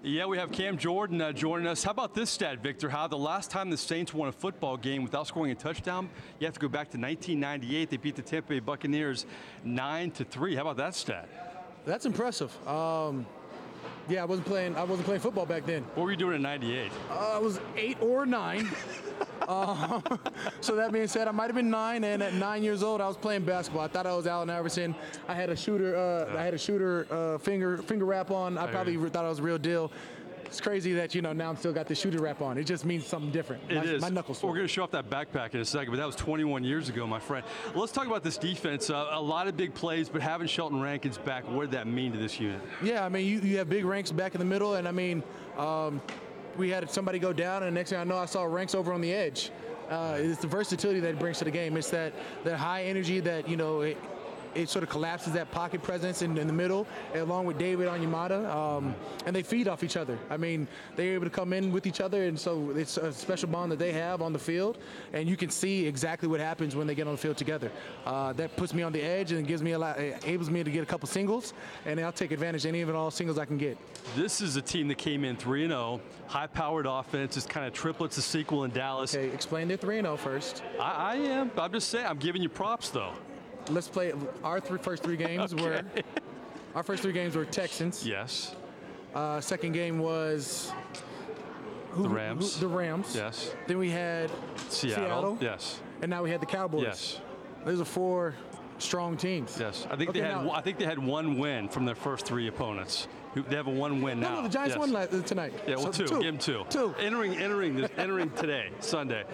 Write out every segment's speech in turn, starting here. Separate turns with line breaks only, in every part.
Yeah, we have Cam Jordan joining us. How about this stat, Victor? How the last time the Saints won a football game without scoring a touchdown, you have to go back to 1998. They beat the Tampa Bay Buccaneers 9-3. How about that stat?
That's impressive. Yeah, I wasn't playing football back then.
What were you doing in '98?
I was 8 or 9. So that being said, I might have been 9, and at 9 years old, I was playing basketball. I thought I was Allen Iverson. I had a shooter, finger wrap on. I probably thought I was the real deal. It's crazy that now I'm still got the shooter wrap on. It just means something different.
It is.
My knuckles.
We're going to show off that backpack in a second, but that was 21 years ago, my friend. Let's talk about this defense. A lot of big plays, but having Shelton Rankins back, what did that mean to this unit?
Yeah, I mean, you have big Ranks back in the middle, and I mean, we had somebody go down, and the next thing I know, I saw Ranks over on the edge. It's the versatility that it brings to the game. It's that high energy that it sort of collapses that pocket presence in the middle, along with David Onyemata, and they feed off each other. I mean, they're able to come in with each other, and so it's a special bond that they have on the field, and you can see exactly what happens when they get on the field together. That puts me on the edge and gives me enables me to get a couple singles, and I'll take advantage of any of all singles I can get.
This is a team that came in 3-0, high-powered offense. It's kind of triplets a sequel in Dallas.
Okay, explain their 3-0 first.
I am. I'm just saying. I'm giving you props, though.
Let's play our first three games.
Okay.
Our first 3 games were Texans.
Yes.
Second game was
the Rams.
The Rams.
Yes.
Then we had Seattle.
Yes.
And now we had the Cowboys.
Yes.
Those are 4 strong teams.
Yes. I think they had 1 win from their first 3 opponents. They have a 1 win now.
No, the Giants won tonight.
Yeah, well,
so
2. Give them 2.
2.
Entering today, Sunday.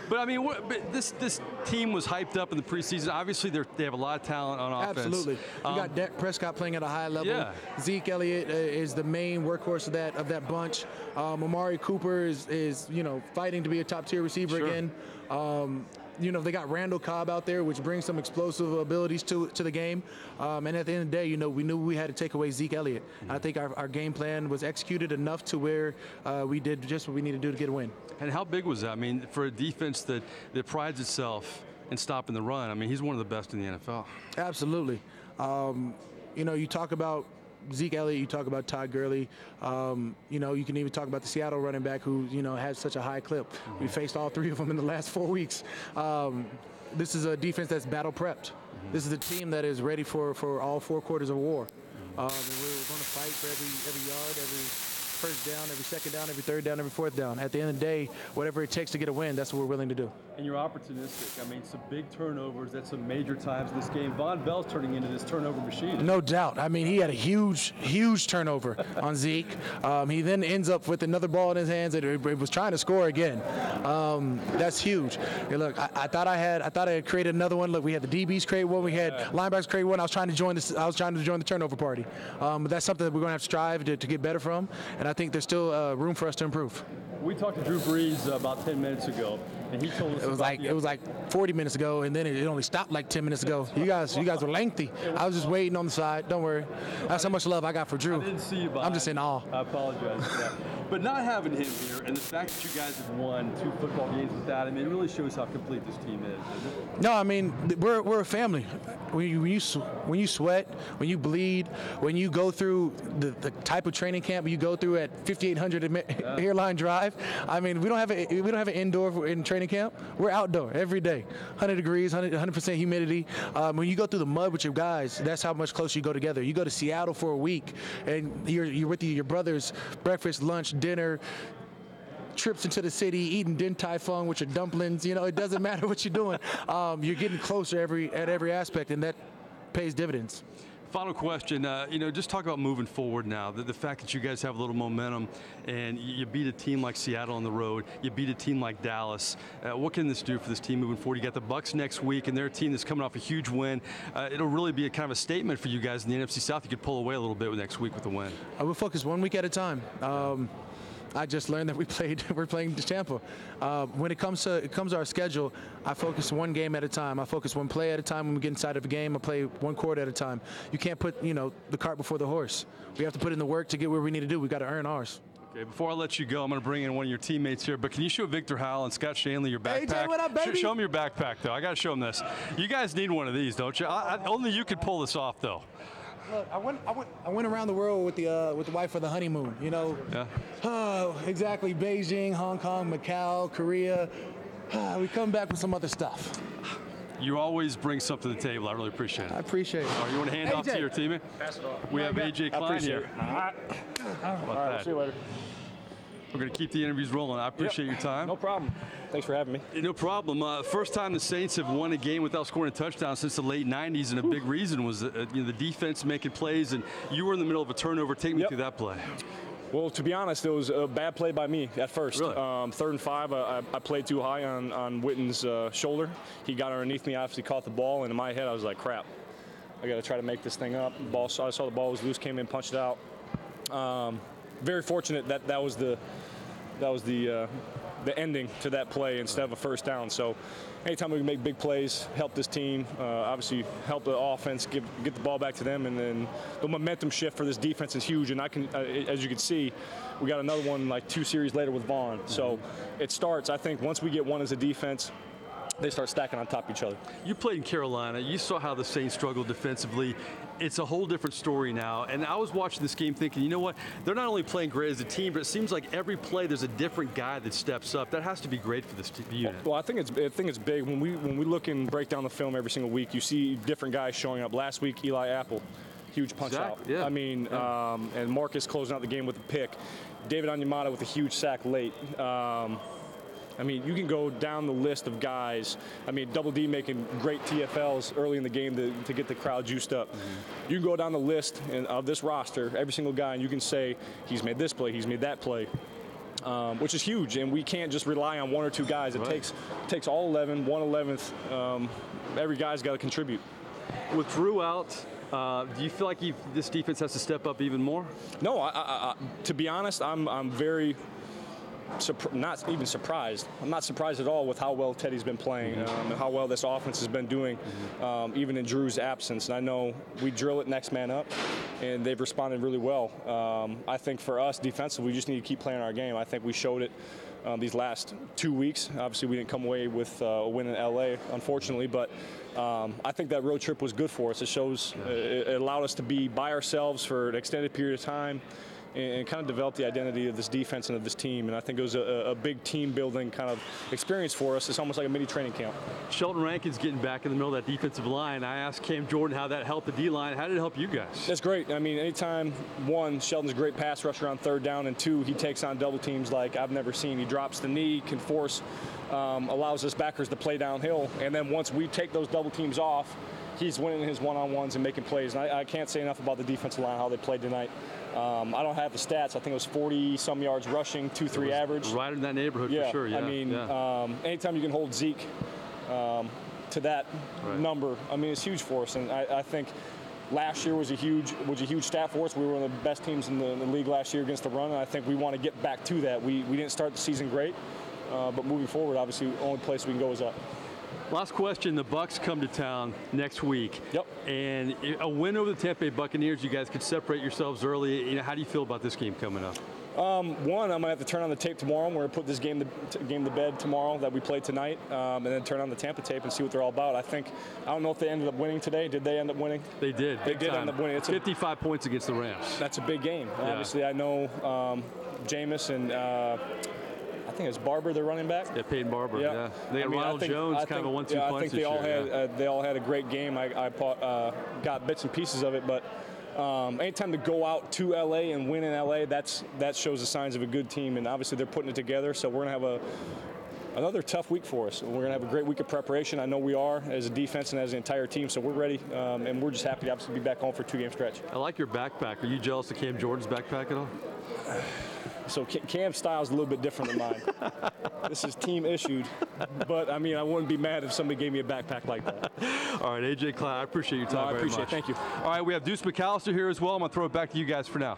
But I mean, this team was hyped up in the preseason. Obviously, they have a lot of talent on offense.
Absolutely. You got Dak Prescott playing at a high level.
Yeah.
Zeke Elliott is the main workhorse of that bunch. Amari Cooper is fighting to be a top tier receiver again. They got Randall Cobb out there, which brings some explosive abilities to the game. And at the end of the day, we knew we had to take away Zeke Elliott. Mm-hmm. I think our game plan was executed enough to where we did just what we needed to do to get a win.
And how big was that? I mean, for a defense that prides itself in stopping the run, I mean, he's one of the best in the NFL.
Absolutely. You talk about Zeke Elliott, you talk about Todd Gurley. You can even talk about the Seattle running back who, has such a high clip. Mm-hmm. We faced all 3 of them in the last 4 weeks. This is a defense that's battle prepped. Mm-hmm. This is a team that is ready for all 4 quarters of war. Mm-hmm. And we're going to fight for every yard, every first down, every second down, every third down, every fourth down. At the end of the day, whatever it takes to get a win, that's what we're willing to do.
And you're opportunistic. I mean, some big turnovers. That's some major times in this game. Vonn Bell's turning into this turnover machine.
No doubt. I mean, he had a huge turnover on Zeke. He then ends up with another ball in his hands and it was trying to score again. That's huge. Hey, look, I thought I had created another one. Look, we had the DBs create one. We had linebackers create one. I was trying to join the turnover party. But that's something that we're going to have to strive to get better from. And I think there's still room for us to improve.
We talked to Drew Brees about 10 minutes ago, and he told us
it was like 40 minutes ago, and then it only stopped like 10 minutes ago. You guys were lengthy. I was just waiting on the side. Don't worry. That's how much love I got for Drew.
I didn't see you.
I'm just in awe.
I apologize for that. But not having him here, and the fact that you guys have won 2 football games without him, it really shows how complete this team is, doesn't it?
No, I mean, we're a family. When you sweat, when you bleed, when you go through the type of training camp you go through at 5800 Airline Drive, I mean, we don't have an indoor in training camp. We're outdoor every day, 100 degrees, 100% humidity. When you go through the mud with your guys, that's how much closer you go together. You go to Seattle for a week, and you're with your brothers, breakfast, lunch, dinner, trips into the city, eating din tai fung with your dumplings. It doesn't matter what you're doing. You're getting closer at every aspect, and that pays dividends.
Final question, just talk about moving forward now. The fact that you guys have a little momentum and you beat a team like Seattle on the road, you beat a team like Dallas. What can this do for this team moving forward? You got the Bucs next week, and they're a team that's coming off a huge win. It'll really be a kind of a statement for you guys in the NFC South. You could pull away a little bit next week with a win.
We'll focus 1 week at a time. I just learned that we're playing Tampa. When it comes to our schedule, I focus 1 game at a time. I focus 1 play at a time. When we get inside of a game, I play 1 quarter at a time. You can't put the cart before the horse. We have to put in the work to get where we need to do. We got to earn ours.
Okay, before I let you go, I'm going to bring in one of your teammates here, but can you show Victor Howell and Scott Shanley your backpack?
AJ, what up, baby?
Show them your backpack, though. I got to show them this. You guys need one of these, don't you? Only you could pull this off, though.
Look, I went around the world with the wife for the honeymoon. You know.
Yeah.
Oh, exactly. Beijing, Hong Kong, Macau, Korea. We come back with some other stuff.
You always bring something to the table. I really appreciate it.
I appreciate it.
All right, you want to hand off to your teammate?
Pass it off.
We have A.J. Klein here.
All right. I'll see you later.
We're going to keep the interviews rolling. I appreciate your time.
No problem. Thanks for having me.
No problem. First time the Saints have won a game without scoring a touchdown since the late 90s, and a big reason was the defense making plays, and you were in the middle of a turnover. Take me through that play.
Well, to be honest, it was a bad play by me at first.
Really?
3rd and 5, I played too high on Witten's shoulder. He got underneath me, obviously caught the ball, and in my head I was like, crap. I got to try to make this thing up. I saw the ball was loose, came in, punched it out. Very fortunate that was the ending to that play instead of a first down. So anytime we can make big plays, help this team, obviously help the offense, get the ball back to them, and then the momentum shift for this defense is huge. And I can, as you can see, we got another one like 2 series later with Vonn. So it starts, I think, once we get one as a defense, they start stacking on top of each other.
You played in Carolina. You saw how the Saints struggled defensively. It's a whole different story now. And I was watching this game thinking, you know what? They're not only playing great as a team, but it seems like every play there's a different guy that steps up. That has to be great for this unit.
Well, I think it's big. When we look and break down the film every single week, you see different guys showing up. Last week, Eli Apple, huge punch out.
Yeah.
I mean, and Marcus closing out the game with a pick. David Onyemata with a huge sack late. I mean, you can go down the list of guys. I mean, Double D making great TFLs early in the game to get the crowd juiced up. Mm-hmm. You can go down the list of this roster, every single guy, and you can say, he's made this play, he's made that play, which is huge. And we can't just rely on 1 or 2 guys. It takes all 11, 1/11th. Every guy's got to contribute.
With Drew out, do you feel like this defense has to step up even more?
No, to be honest, I'm very not even surprised. I'm not surprised at all with how well Teddy's been playing and how well this offense has been doing, even in Drew's absence. And I know we drill it next man up, and they've responded really well. I think for us defensively, we just need to keep playing our game. I think we showed it these last 2 weeks. Obviously, we didn't come away with a win in LA, unfortunately, but I think that road trip was good for us. It shows it allowed us to be by ourselves for an extended period of time and kind of develop the identity of this defense and of this team. And I think it was a big team-building kind of experience for us. It's almost like a mini training camp.
Sheldon Rankin's getting back in the middle of that defensive line. I asked Cam Jordan how that helped the D-line. How did it help you guys?
That's great. I mean, anytime, 1, Sheldon's a great pass rusher on 3rd down, and 2, he takes on double teams like I've never seen. He drops the knee, can force, allows us backers to play downhill. And then once we take those double teams off, he's winning his one-on-ones and making plays. And I can't say enough about the defensive line, how they played tonight. I don't have the stats. I think it was 40-some yards rushing, 2-3 average.
Right in that neighborhood for sure, yeah.
I mean, anytime you can hold Zeke to that number, I mean, it's huge for us. And I think last year was a huge stat for us. We were one of the best teams in the league last year against the run, and I think we want to get back to that. We didn't start the season great, but moving forward, obviously, the only place we can go is up.
Last question, the Bucs come to town next week.
Yep.
And a win over the Tampa Bay Buccaneers, you guys could separate yourselves early. You know, how do you feel about this game coming up?
1, I'm going to have to turn on the tape tomorrow. We're going to put this game to bed tomorrow that we played tonight, and then turn on the Tampa tape and see what they're all about. I don't know if they ended up winning today. Did they end up winning?
They did.
They did end up winning. It's
55 points against the Rams.
That's a big game. Yeah. Obviously, I know Jameis and I think it's Barber, their running back.
Yeah, Peyton Barber. Yeah. They had Ronald Jones, kind of a 1-2 punch.
I think they all had a great game. I got bits and pieces of it, but anytime to go out to LA and win in LA, that shows the signs of a good team, and obviously they're putting it together. So we're gonna have another tough week for us. We're gonna have a great week of preparation. I know we are as a defense and as an entire team. So we're ready, and we're just happy to obviously be back home for a 2-game stretch.
I like your backpack. Are you jealous of Cam Jordan's backpack at all?
So Cam's style is a little bit different than mine. This is team issued, but I mean, I wouldn't be mad if somebody gave me a backpack like that.
All right, A.J. Klein, I appreciate your time very much.
I appreciate it. Thank you.
All right, we have Deuce McAllister here as well. I'm going to throw it back to you guys for now.